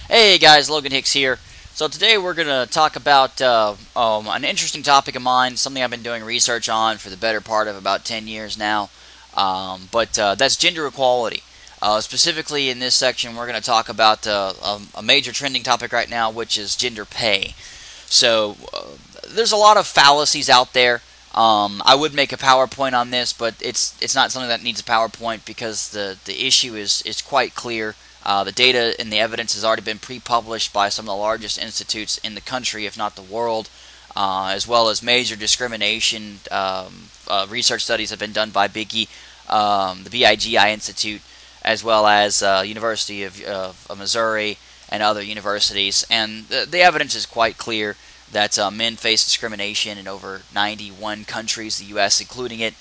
Hey guys, Logan Hicks here. So today we're going to talk about an interesting topic of mine, something I've been doing research on for the better part of about 10 years now, but that's gender equality. Specifically in this section we're going to talk about a major trending topic right now, which is gender pay. So there's a lot of fallacies out there. I would make a PowerPoint on this, but it's not something that needs a PowerPoint because the issue is quite clear. The data and the evidence has already been pre-published by some of the largest institutes in the country, if not the world, as well as major discrimination research studies have been done by the BIGI Institute, as well as University of Missouri and other universities. And the evidence is quite clear that men face discrimination in over 91 countries, the U.S. including it,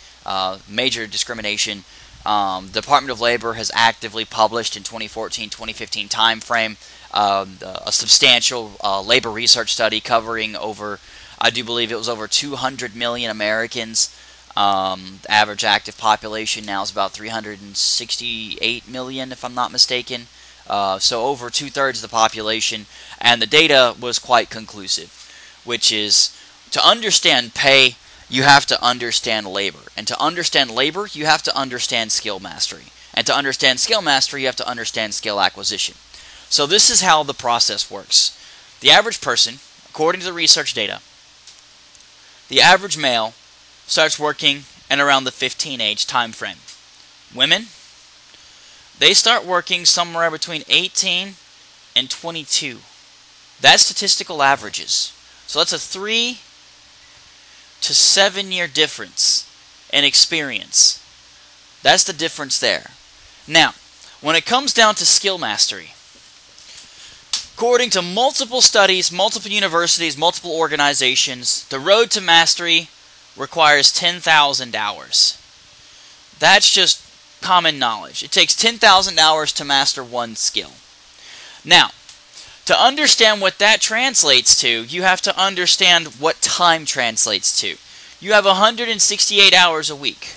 major discrimination. Department of Labor has actively published in 2014-2015 time frame a substantial labor research study covering over, I do believe it was over 200 million Americans. The average active population now is about 368 million, if I'm not mistaken. So over 2/3 of the population, and the data was quite conclusive, which is to understand pay, you have to understand labor. And to understand labor, you have to understand skill mastery. And to understand skill mastery, you have to understand skill acquisition. So this is how the process works. The average person, according to the research data, the average male starts working in around the 15 age time frame. Women, they start working somewhere between 18 and 22. That's statistical averages. So that's a 3 to 7 year difference in experience. That's the difference there. Now, when it comes down to skill mastery, according to multiple studies, multiple universities, multiple organizations, the road to mastery requires 10,000 hours. That's just common knowledge. It takes 10,000 hours to master one skill. Now, to understand what that translates to, you have to understand what time translates to. You have 168 hours a week.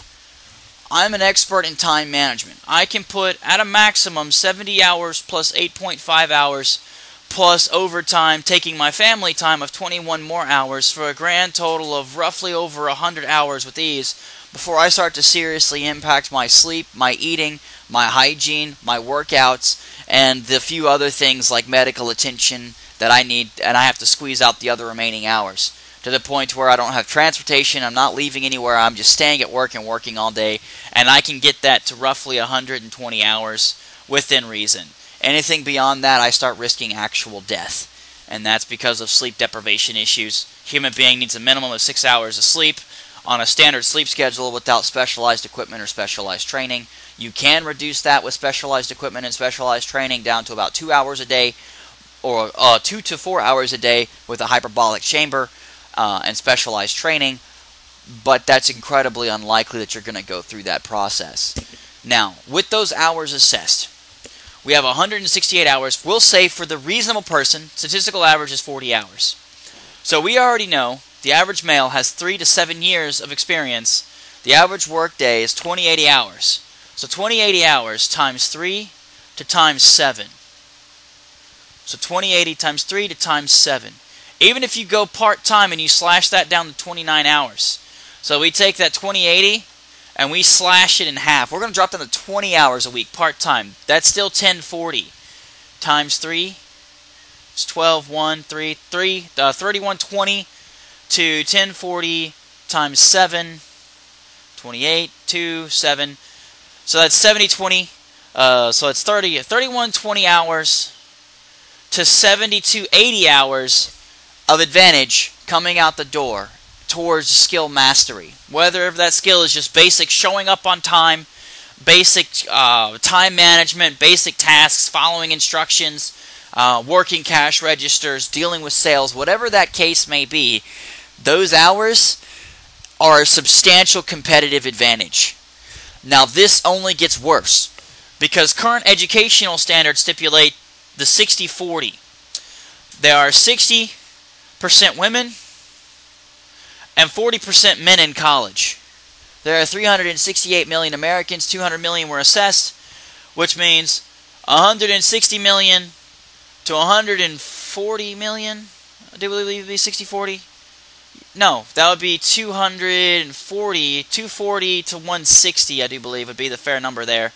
I'm an expert in time management. I can put at a maximum 70 hours plus 8.5 hours plus overtime, taking my family time of 21 more hours for a grand total of roughly over 100 hours with ease before I start to seriously impact my sleep, my eating, my hygiene, my workouts, and the few other things like medical attention that I need, and I have to squeeze out the other remaining hours to the point where I don't have transportation, I'm not leaving anywhere, I'm just staying at work and working all day, and I can get that to roughly 120 hours within reason. Anything beyond that, I start risking actual death, and that's because of sleep deprivation issues. Human being needs a minimum of 6 hours of sleep on a standard sleep schedule without specialized equipment or specialized training. You can reduce that with specialized equipment and specialized training down to about 2 hours a day, or 2 to 4 hours a day with a hyperbolic chamber and specialized training, but that's incredibly unlikely that you're going to go through that process. Now, with those hours assessed, we have 168 hours. We'll say for the reasonable person, statistical average is 40 hours. So we already know the average male has 3 to 7 years of experience. The average work day is 2080 hours. So 2080 hours times 3 to times 7. So 2080 times 3 to times 7. Even if you go part-time and you slash that down to 29 hours. So we take that 2080 and we slash it in half. We're going to drop down to 20 hours a week part-time. That's still 1040 times 3. It's 12, 1, 3, 3120 to 1040 times 7. 28, 2, 7. So that's 70-20. So it's 3120 hours to 7280 hours of advantage coming out the door towards skill mastery. Whether that skill is just basic showing up on time, basic time management, basic tasks, following instructions, working cash registers, dealing with sales, whatever that case may be, those hours are a substantial competitive advantage. Now this only gets worse because current educational standards stipulate the 60-40. There are 60% women and 40% men in college. There are 368 million Americans, 200 million were assessed, which means 160 million to 140 million. I do believe it would be 60-40. No, that would be 240 to 160, I do believe would be the fair number there.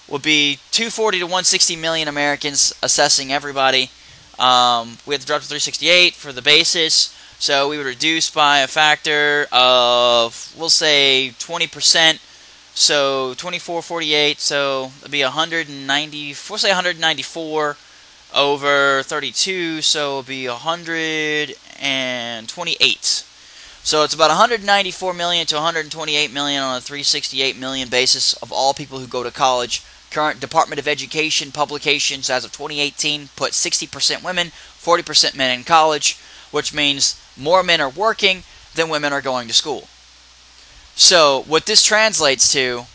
Would be 240 to 160 million Americans, assessing everybody. We have to drop to 368 for the basis. So we would reduce by a factor of, we'll say 20%. So 2448, so it'd be 190, we'll say 194 over 32, so it'll be 128. So it's about 194 million to 128 million on a 368 million basis of all people who go to college. Current Department of Education publications as of 2018 put 60% women, 40% men in college, which means more men are working than women are going to school. So what this translates to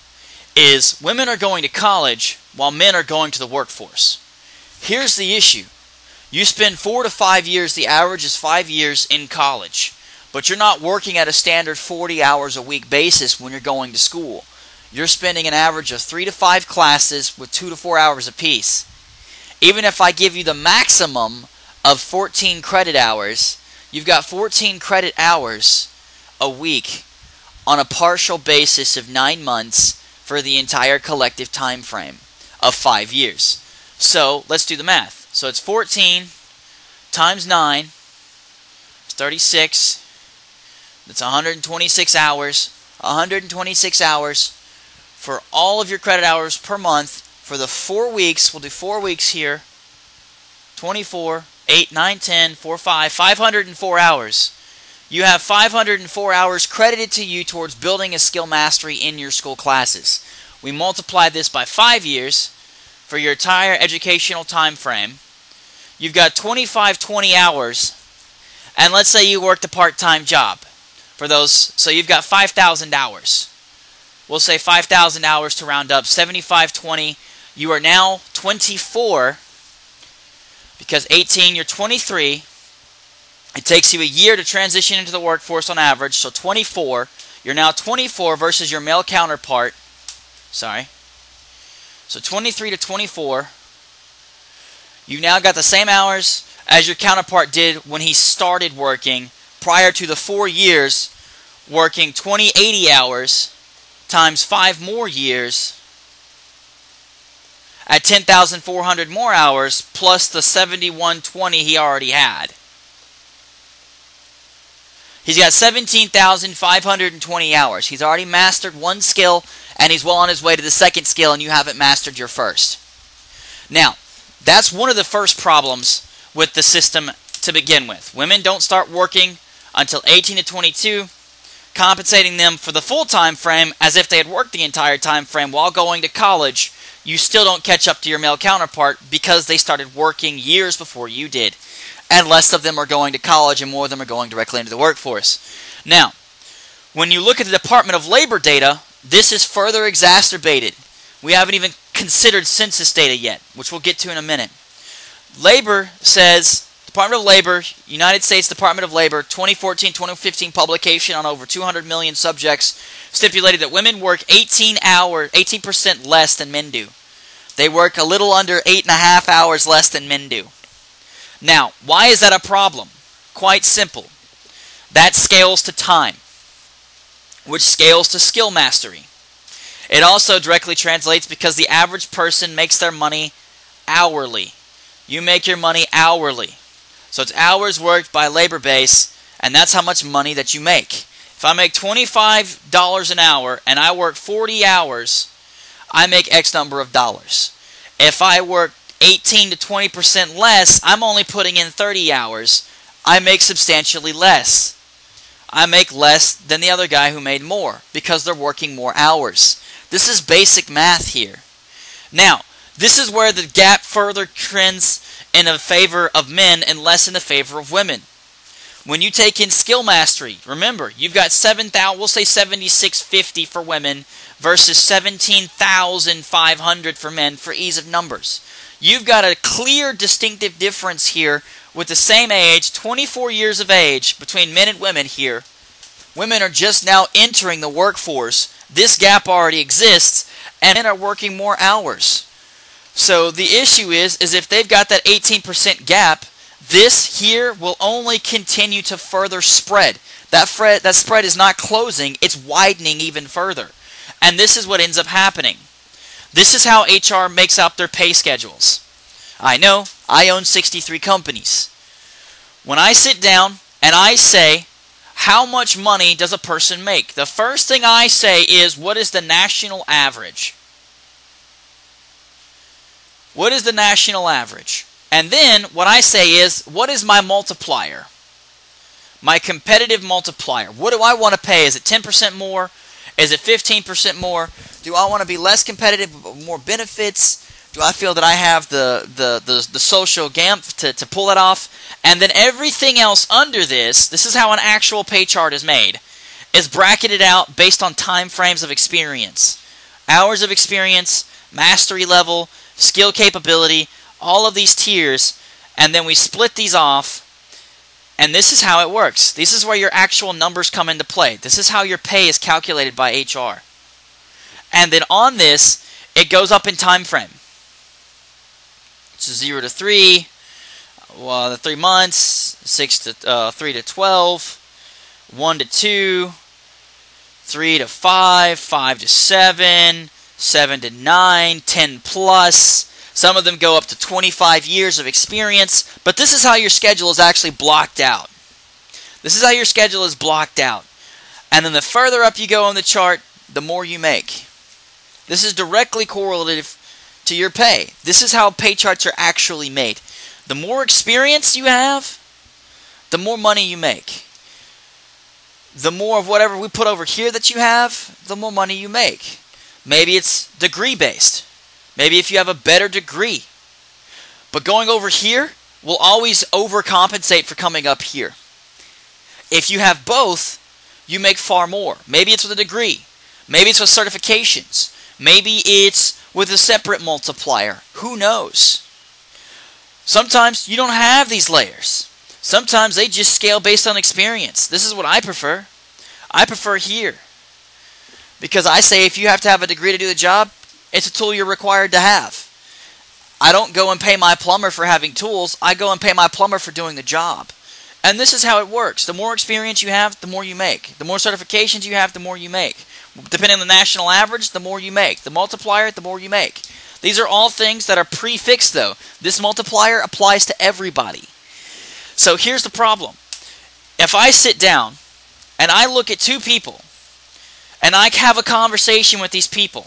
is women are going to college while men are going to the workforce. Here's the issue. You spend 4 to 5 years, the average is 5 years in college, but you're not working at a standard 40 hours a week basis when you're going to school. You're spending an average of 3 to 5 classes with 2 to 4 hours apiece. Even if I give you the maximum of 14 credit hours, you've got 14 credit hours a week on a partial basis of 9 months for the entire collective time frame of 5 years. So let's do the math. So it's 14 times 9 is 36. That's 126 hours. 126 hours for all of your credit hours per month for the 4 weeks. We'll do 4 weeks here. 24, 8, 9, 10, 4, 5, 504 hours. You have 504 hours credited to you towards building a skill mastery in your school classes. We multiply this by 5 years for your entire educational time frame. You've got 2520 hours, and let's say you worked a part-time job for those, so you've got 5,000 hours. We'll say 5,000 hours to round up, 7520. You are now 24, because 18, you're 23. It takes you a year to transition into the workforce on average, so 24. You're now 24 versus your male counterpart. Sorry. So 23 to 24. You now got the same hours as your counterpart did when he started working prior to the 4 years, working 2080 hours times 5 more years at 10,400 more hours plus the 7120 he already had. He's got 17,520 hours. He's already mastered one skill, and he's well on his way to the second skill, and you haven't mastered your first. Now, that's one of the first problems with the system to begin with. Women don't start working until 18 to 22, compensating them for the full time frame as if they had worked the entire time frame while going to college. You still don't catch up to your male counterpart because they started working years before you did. And less of them are going to college and more of them are going directly into the workforce. Now, when you look at the Department of Labor data, this is further exacerbated. We haven't even considered census data yet, which we'll get to in a minute. Labor says, Department of Labor, United States Department of Labor, 2014-2015 publication on over 200 million subjects, stipulated that women work 18% less than men do. They work a little under 8.5 hours less than men do. Now, why is that a problem? Quite simple. That scales to time, which scales to skill mastery. It also directly translates because the average person makes their money hourly. You make your money hourly. So it's hours worked by labor base, and that's how much money that you make. If I make $25 an hour and I work 40 hours, I make X number of dollars. If I work 18 to 20% less, I'm only putting in 30 hours. I make substantially less. I make less than the other guy who made more because they're working more hours. This is basic math here. Now, this is where the gap further trends in the favor of men and less in the favor of women. When you take in skill mastery, remember, you've got 7,000, we'll say 7,650 for women versus 17,500 for men for ease of numbers. You've got a clear distinctive difference here with the same age, 24 years of age, between men and women here. Women are just now entering the workforce. This gap already exists, and men are working more hours. So the issue is if they've got that 18% gap, this here will only continue to further spread. That spread is not closing, it's widening even further. And this is what ends up happening. This is how HR makes up their pay schedules. I know, I own 63 companies. When I sit down and I say, how much money does a person make? The first thing I say is, what is the national average? What is the national average? And then what I say is, what is my multiplier? My competitive multiplier. What do I want to pay? Is it 10% more? Is it 15% more? Do I want to be less competitive but more benefits? Do I feel that I have the social gamp to pull that off? And then everything else under this is how an actual pay chart is made, is bracketed out based on time frames of experience. Hours of experience, mastery level, skill capability, all of these tiers, and then we split these off, and this is how it works. This is where your actual numbers come into play. This is how your pay is calculated by HR. And then on this, it goes up in time frame. So 0 to 3, well, the 3 months, 3 to 12, 1 to 2, 3 to 5, 5 to 7, 7 to 9, 10 plus. Some of them go up to 25 years of experience, but this is how your schedule is actually blocked out. This is how your schedule is blocked out. And then the further up you go on the chart, the more you make. This is directly correlative to your pay. This is how pay charts are actually made. The more experience you have, the more money you make. The more of whatever we put over here that you have, the more money you make. Maybe it's degree based. Maybe if you have a better degree. But going over here will always overcompensate for coming up here. If you have both, you make far more. Maybe it's with a degree. Maybe it's with certifications. Maybe it's with a separate multiplier. Who knows? Sometimes you don't have these layers. Sometimes they just scale based on experience. This is what I prefer. I prefer here. Because I say if you have to have a degree to do the job, it's a tool you're required to have. I don't go and pay my plumber for having tools. I go and pay my plumber for doing the job. And this is how it works. The more experience you have, the more you make. The more certifications you have, the more you make. Depending on the national average, the more you make. The multiplier, the more you make. These are all things that are prefixed, though. This multiplier applies to everybody. So here's the problem. If I sit down and I look at two people and I have a conversation with these people,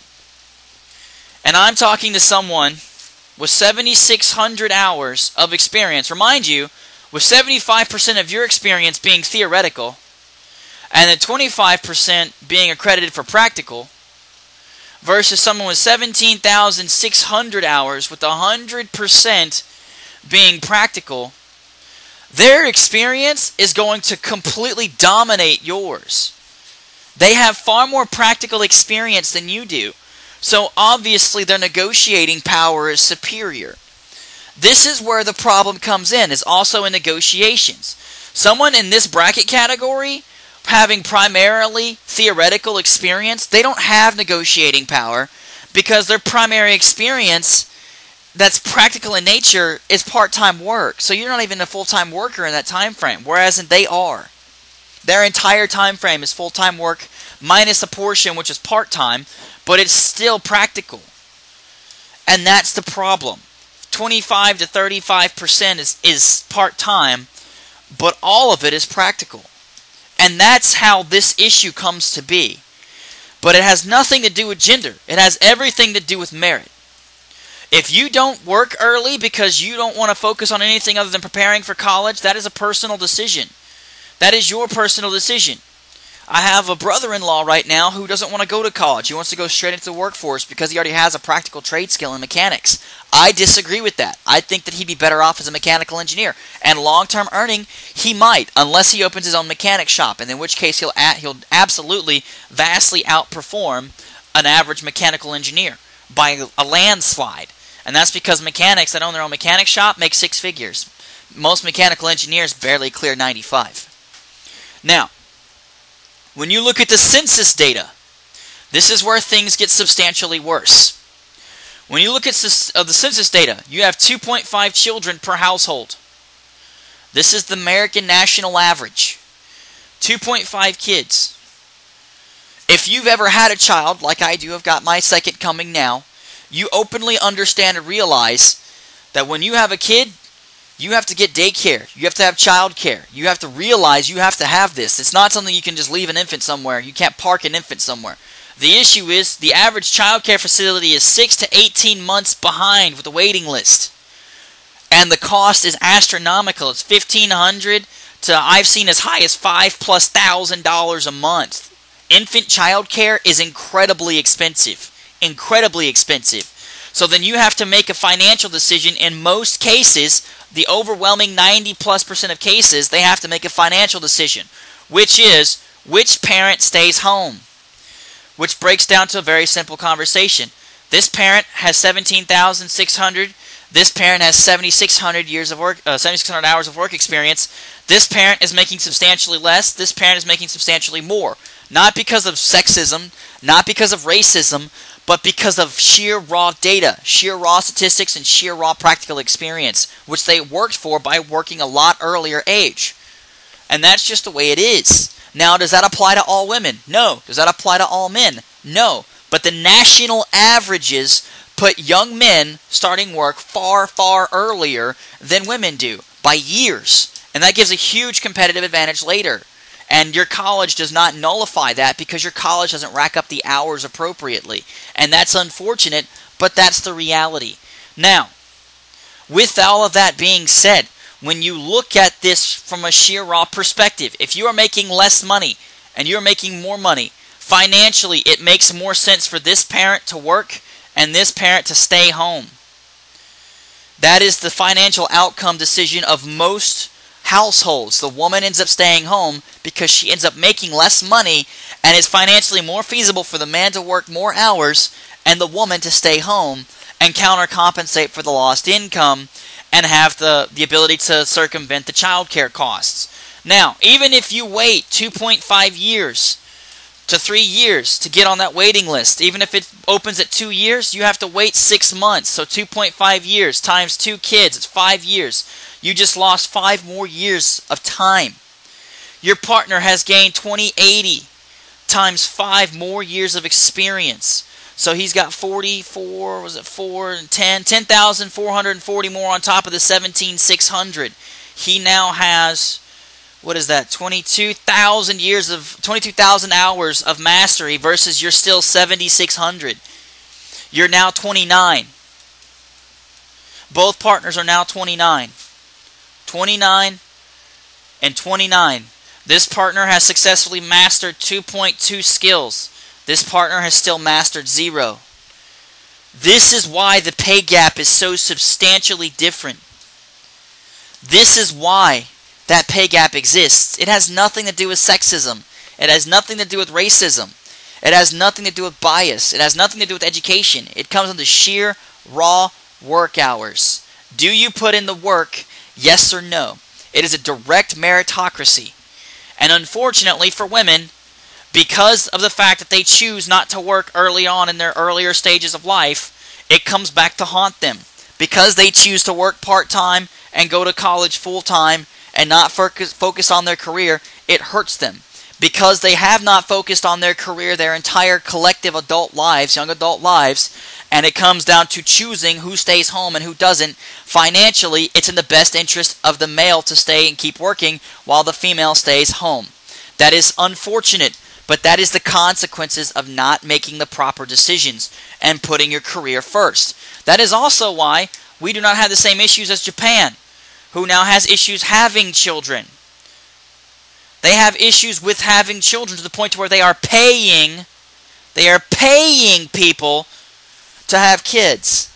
and I'm talking to someone with 7,600 hours of experience. Remind you, with 75% of your experience being theoretical, and then 25% being accredited for practical, versus someone with 17,600 hours with 100% being practical, their experience is going to completely dominate yours. They have far more practical experience than you do. So obviously their negotiating power is superior. This is where the problem comes in, is also in negotiations. Someone in this bracket category, having primarily theoretical experience, they don't have negotiating power because their primary experience that's practical in nature is part-time work. So you're not even a full-time worker in that time frame, whereas they are. Their entire time frame is full-time work minus a portion which is part-time, but it's still practical. And that's the problem. 25 to 35% is part-time, but all of it is practical. And that's how this issue comes to be. But it has nothing to do with gender. It has everything to do with merit. If you don't work early because you don't want to focus on anything other than preparing for college, that is a personal decision. That is your personal decision. I have a brother-in-law right now who doesn't want to go to college. He wants to go straight into the workforce because he already has a practical trade skill in mechanics. I disagree with that. I think that he'd be better off as a mechanical engineer. And long-term earning, he might, unless he opens his own mechanic shop, and in which case he'll absolutely vastly outperform an average mechanical engineer by a landslide. And that's because mechanics that own their own mechanic shop make 6 figures. Most mechanical engineers barely clear 95. Now, when you look at the census data, this is where things get substantially worse. When you look at the census data, you have 2.5 children per household. This is the American national average. 2.5 kids. If you've ever had a child, like I do, I've got my second coming now, you openly understand and realize that when you have a kid, you have to get daycare. You have to have child care. You have to realize you have to have this. It's not something you can just leave an infant somewhere. You can't park an infant somewhere. The issue is the average child care facility is 6 to 18 months behind with the waiting list. And the cost is astronomical. It's $1,500 to I've seen as high as $5,000+ a month. Infant child care is incredibly expensive. Incredibly expensive. So then you have to make a financial decision. In most cases, the overwhelming 90+% of cases, they have to make a financial decision, which is which parent stays home. Which breaks down to a very simple conversation. This parent has $17,600. This parent has 7,600 years of work, 7,600 hours of work experience. This parent is making substantially less. This parent is making substantially more. Not because of sexism, not because of racism, but because of sheer raw data, sheer raw statistics, and sheer raw practical experience, which they worked for by working a lot earlier age. And that's just the way it is. Now, does that apply to all women? No. Does that apply to all men? No. But the national averages put young men starting work far, far earlier than women do, by years. And that gives a huge competitive advantage later. And your college does not nullify that because your college doesn't rack up the hours appropriately. And that's unfortunate, but that's the reality. Now, with all of that being said, when you look at this from a sheer raw perspective, if you are making less money and you're making more money, financially it makes more sense for this parent to work and this parent to stay home. That is the financial outcome decision of most households. The woman ends up staying home because she ends up making less money, and it's financially more feasible for the man to work more hours and the woman to stay home and countercompensate for the lost income and have the ability to circumvent the child care costs. Now, even if you wait 2.5 years to 3 years to get on that waiting list, even if it opens at 2 years, you have to wait 6 months. So 2.5 years times 2 kids, it's 5 years. You just lost 5 more years of time. Your partner has gained 2080 times 5 more years of experience. So he's got 44, was it 4 and 10? 10,440 more on top of the 17,600. He now has, what is that, 22,000 hours of mastery versus you're still 7,600. You're now 29. Both partners are now 29. 29 and 29. This partner has successfully mastered 2.2 skills. This partner has still mastered 0. This is why the pay gap is so substantially different. This is why that pay gap exists. It has nothing to do with sexism. It has nothing to do with racism. It has nothing to do with bias. It has nothing to do with education. It comes on the sheer, raw work hours. Do you put in the work? Yes or no? It is a direct meritocracy. And unfortunately for women, because of the fact that they choose not to work early on in their earlier stages of life, it comes back to haunt them. Because they choose to work part-time and go to college full-time and not focus on their career, it hurts them. Because they have not focused on their career their entire collective adult lives, young adult lives, and it comes down to choosing who stays home and who doesn't. Financially, it's in the best interest of the male to stay and keep working while the female stays home. That is unfortunate, but that is the consequences of not making the proper decisions and putting your career first. That is also why we do not have the same issues as Japan, who now has issues having children. They have issues with having children to the point where they are paying people to have kids.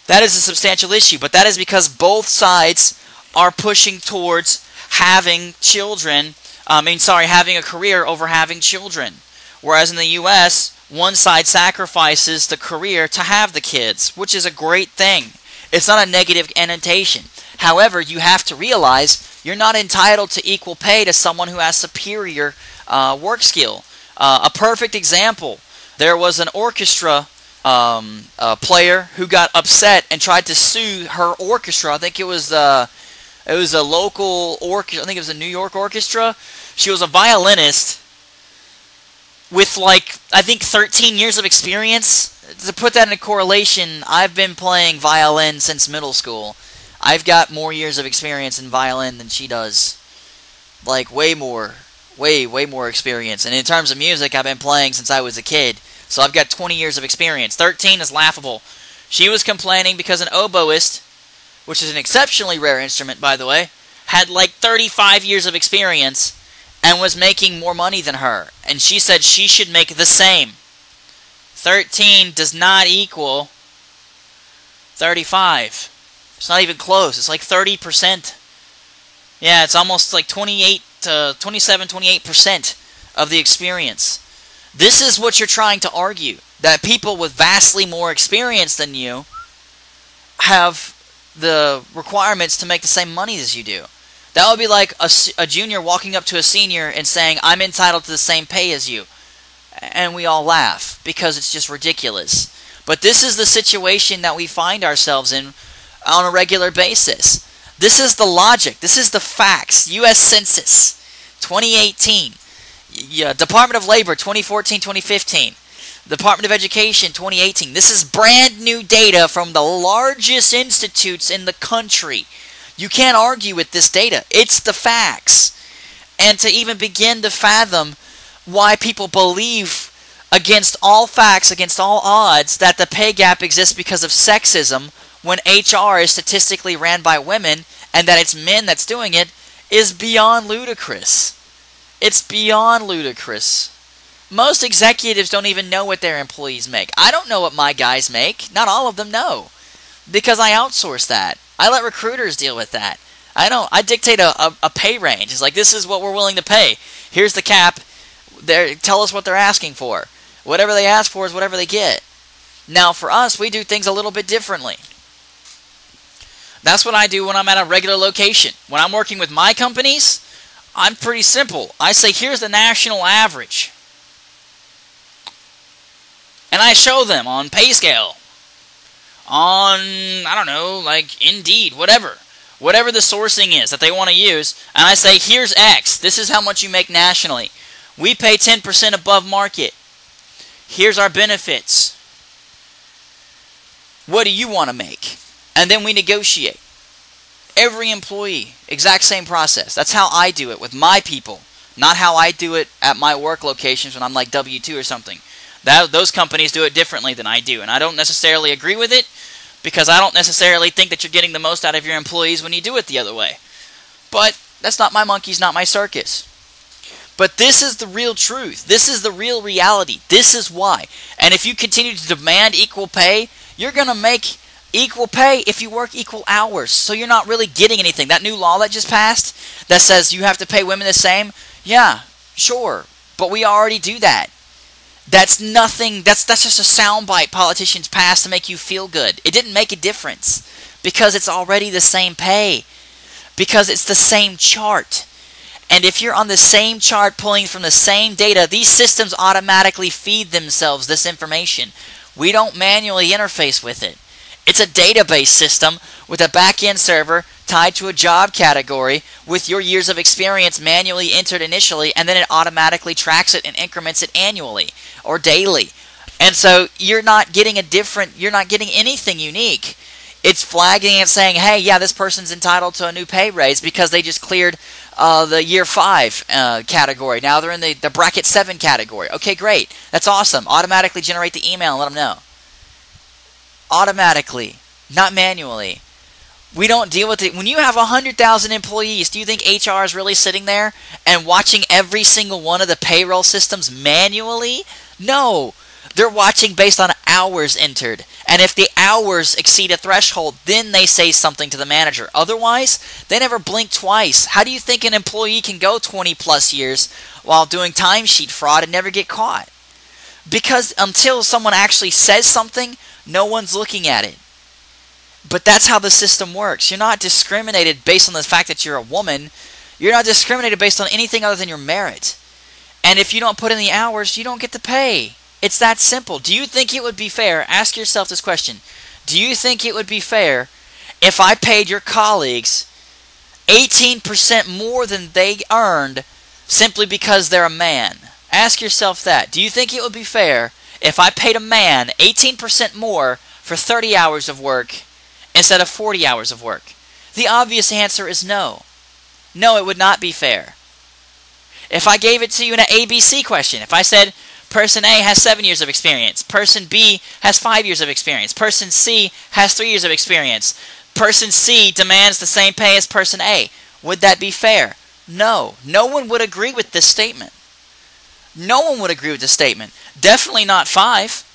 That is a substantial issue, but that is because both sides are pushing towards having children, having a career over having children. Whereas in the US, one side sacrifices the career to have the kids, which is a great thing. It's not a negative annotation. However, you have to realize you're not entitled to equal pay to someone who has superior work skill. A perfect example, there was an orchestra a player who got upset and tried to sue her orchestra. I think it was a local orchestra. I think it was a New York orchestra. She was a violinist with, like, I think 13 years of experience. To put that in a correlation, I've been playing violin since middle school. I've got more years of experience in violin than she does. Like, way more. Way more experience. And in terms of music, I've been playing since I was a kid. So I've got 20 years of experience. 13 is laughable. She was complaining because an oboist, which is an exceptionally rare instrument, by the way, had like 35 years of experience and was making more money than her. And she said she should make the same. 13 does not equal 35. It's not even close. It's like 30%. Yeah, it's almost like 27, 28% of the experience. This is what you're trying to argue. That people with vastly more experience than you have the requirements to make the same money as you do. That would be like a junior walking up to a senior and saying, I'm entitled to the same pay as you. And we all laugh because it's just ridiculous. But this is the situation that we find ourselves in on a regular basis. This is the logic. This is the facts. US Census 2018. Department of Labor 2014-2015. Department of Education 2018. This is brand new data from the largest institutes in the country. You can't argue with this data. It's the facts. And to even begin to fathom why people believe against all facts, against all odds, that the pay gap exists because of sexism when HR is statistically ran by women and that it's men that's doing it is beyond ludicrous. It's beyond ludicrous. Most executives don't even know what their employees make. I don't know what my guys make. Not all of them know. Because I outsource that. I let recruiters deal with that. I dictate a pay range. It's like, this is what we're willing to pay. Here's the cap. Tell us what they're asking for. Whatever they ask for is whatever they get. Now, for us, we do things a little bit differently. That's what I do when I'm at a regular location. When I'm working with my companies, I'm pretty simple. I say, here's the national average. And I show them on PayScale, on, I don't know, like Indeed, whatever the sourcing is that they want to use, and I say, here's X. This is how much you make nationally. We pay 10% above market. Here's our benefits. What do you want to make? And then we negotiate. Every employee, exact same process. That's how I do it with my people, not how I do it at my work locations when I'm like W-2 or something. Those companies do it differently than I do, and I don't necessarily agree with it because I don't necessarily think that you're getting the most out of your employees when you do it the other way. But that's not my monkeys, not my circus. But this is the real truth. This is the real reality. This is why. And if you continue to demand equal pay, you're going to make equal pay if you work equal hours. So you're not really getting anything. That new law that just passed that says you have to pay women the same, yeah, sure. But we already do that. That's nothing. That's just a soundbite politicians pass to make you feel good. It didn't make a difference because it's already the same pay. Because it's the same chart. And if you're on the same chart pulling from the same data, these systems automatically feed themselves this information. We don't manually interface with it. It's a database system with a back-end server tied to a job category with your years of experience manually entered initially, and then it automatically tracks it and increments it annually or daily. And so you're not getting you're not getting anything unique. It's flagging and saying, hey, yeah, this person's entitled to a new pay raise because they just cleared the year 5 category. Now they're in the bracket 7 category. Okay, great. That's awesome. Automatically generate the email and let them know. Automatically, not manually. We don't deal with it. When you have 100,000 employees, do you think HR is really sitting there and watching every single one of the payroll systems manually? No. They're watching based on hours entered. And if the hours exceed a threshold, then they say something to the manager. Otherwise, they never blink twice. How do you think an employee can go 20 plus years while doing timesheet fraud and never get caught? Because until someone actually says something, no one's looking at it. But that's how the system works. You're not discriminated based on the fact that you're a woman. You're not discriminated based on anything other than your merit. And if you don't put in the hours, you don't get the pay. It's that simple. Do you think it would be fair? Ask yourself this question. Do you think it would be fair if I paid your colleagues 18% more than they earned simply because they're a man? Ask yourself that. Do you think it would be fair if I paid a man 18% more for 30 hours of work instead of 40 hours of work? The obvious answer is no. No, it would not be fair. If I gave it to you in an ABC question, if I said person A has 7 years of experience, person B has 5 years of experience, person C has 3 years of experience, person C demands the same pay as person A, would that be fair? No. No one would agree with this statement. No one would agree with this statement. Definitely not 5.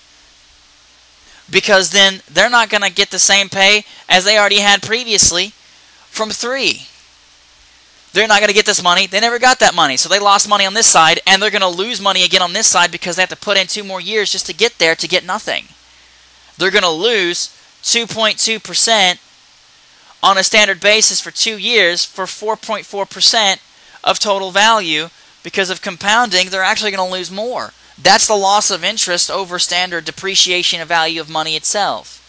Because then they're not going to get the same pay as they already had previously from 3. They're not going to get this money. They never got that money. So they lost money on this side, and they're going to lose money again on this side because they have to put in 2 more years just to get there to get nothing. They're going to lose 2.2% on a standard basis for 2 years for 4.4% of total value. Because of compounding, they're actually going to lose more. That's the loss of interest over standard depreciation of value of money itself.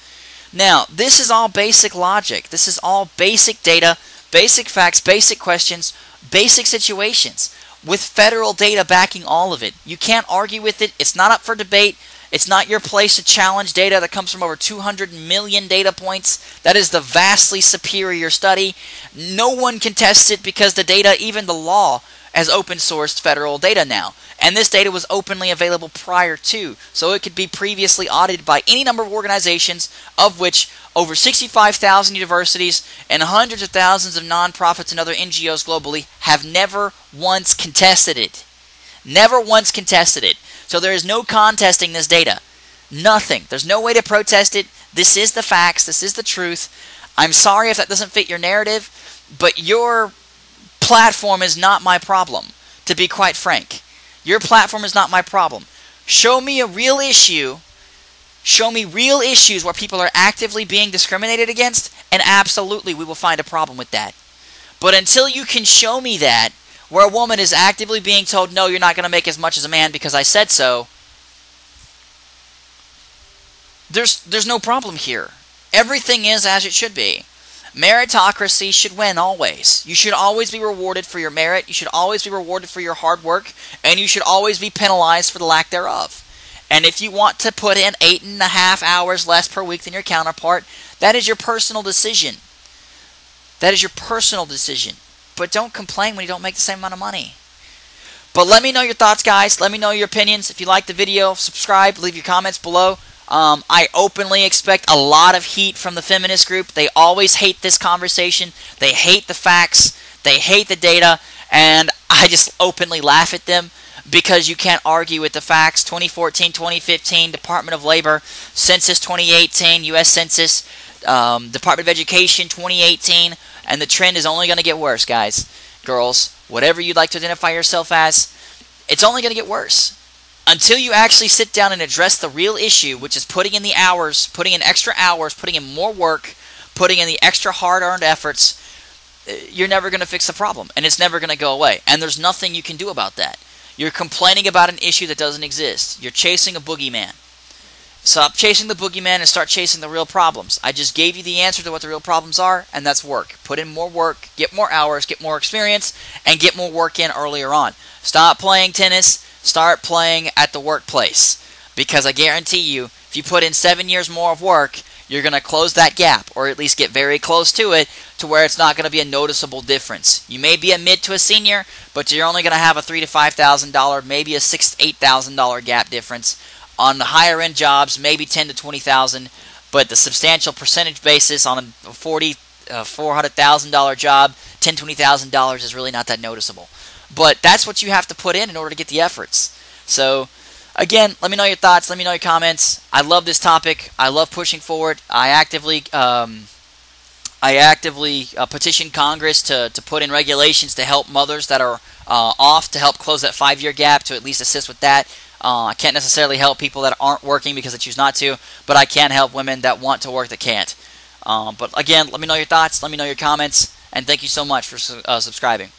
Now, this is all basic logic. This is all basic data, basic facts, basic questions, basic situations with federal data backing all of it. You can't argue with it. It's not up for debate. It's not your place to challenge data that comes from over 200 million data points. That is the vastly superior study. No one can test it because the data, even the law, has open-sourced federal data now. And this data was openly available prior to, so it could be previously audited by any number of organizations, of which over 65,000 universities and hundreds of thousands of nonprofits and other NGOs globally have never once contested it. Never once contested it. So there is no contesting this data. Nothing. There's no way to protest it. This is the facts. This is the truth. I'm sorry if that doesn't fit your narrative, but your platform is not my problem, to be quite frank. Your platform is not my problem. Show me a real issue. Show me real issues where people are actively being discriminated against, and absolutely we will find a problem with that. But until you can show me that, where a woman is actively being told, no, you're not going to make as much as a man because I said so, there's no problem here. Everything is as it should be. Meritocracy should win always. You should always be rewarded for your merit. You should always be rewarded for your hard work. And you should always be penalized for the lack thereof. And if you want to put in 8.5 hours less per week than your counterpart, that is your personal decision. That is your personal decision. But don't complain when you don't make the same amount of money. But let me know your thoughts, guys. Let me know your opinions. If you like the video, subscribe. Leave your comments below. I openly expect a lot of heat from the feminist group. They always hate this conversation. They hate the facts. They hate the data. And I just openly laugh at them because you can't argue with the facts. 2014, 2015, Department of Labor, Census 2018, US Census, Department of Education 2018. And the trend is only going to get worse, guys, girls. Whatever you'd like to identify yourself as, it's only going to get worse. Until you actually sit down and address the real issue, which is putting in the hours, putting in extra hours, putting in more work, putting in the extra hard-earned efforts, you're never going to fix the problem, and it's never going to go away. And there's nothing you can do about that. You're complaining about an issue that doesn't exist. You're chasing a boogeyman. Stop chasing the boogeyman and start chasing the real problems. I just gave you the answer to what the real problems are, and that's work. Put in more work, get more hours, get more experience, and get more work in earlier on. Stop playing tennis. Start playing at the workplace, because I guarantee you, if you put in 7 years more of work, you're going to close that gap, or at least get very close to it, to where it's not going to be a noticeable difference. You may be a mid to a senior, but you're only going to have a $3,000 to $5,000, maybe a $6,000 to $8,000 gap difference. On the higher end jobs, maybe $10,000 to $20,000, but the substantial percentage basis on a $400,000 job, $10,000 to $20,000 is really not that noticeable. But that's what you have to put in order to get the efforts. So, again, let me know your thoughts. Let me know your comments. I love this topic. I love pushing forward. I actively petition Congress to put in regulations to help mothers that are off, to help close that 5-year gap, to at least assist with that. I can't necessarily help people that aren't working because they choose not to, but I can help women that want to work that can't. But again, let me know your thoughts. Let me know your comments. And thank you so much for subscribing.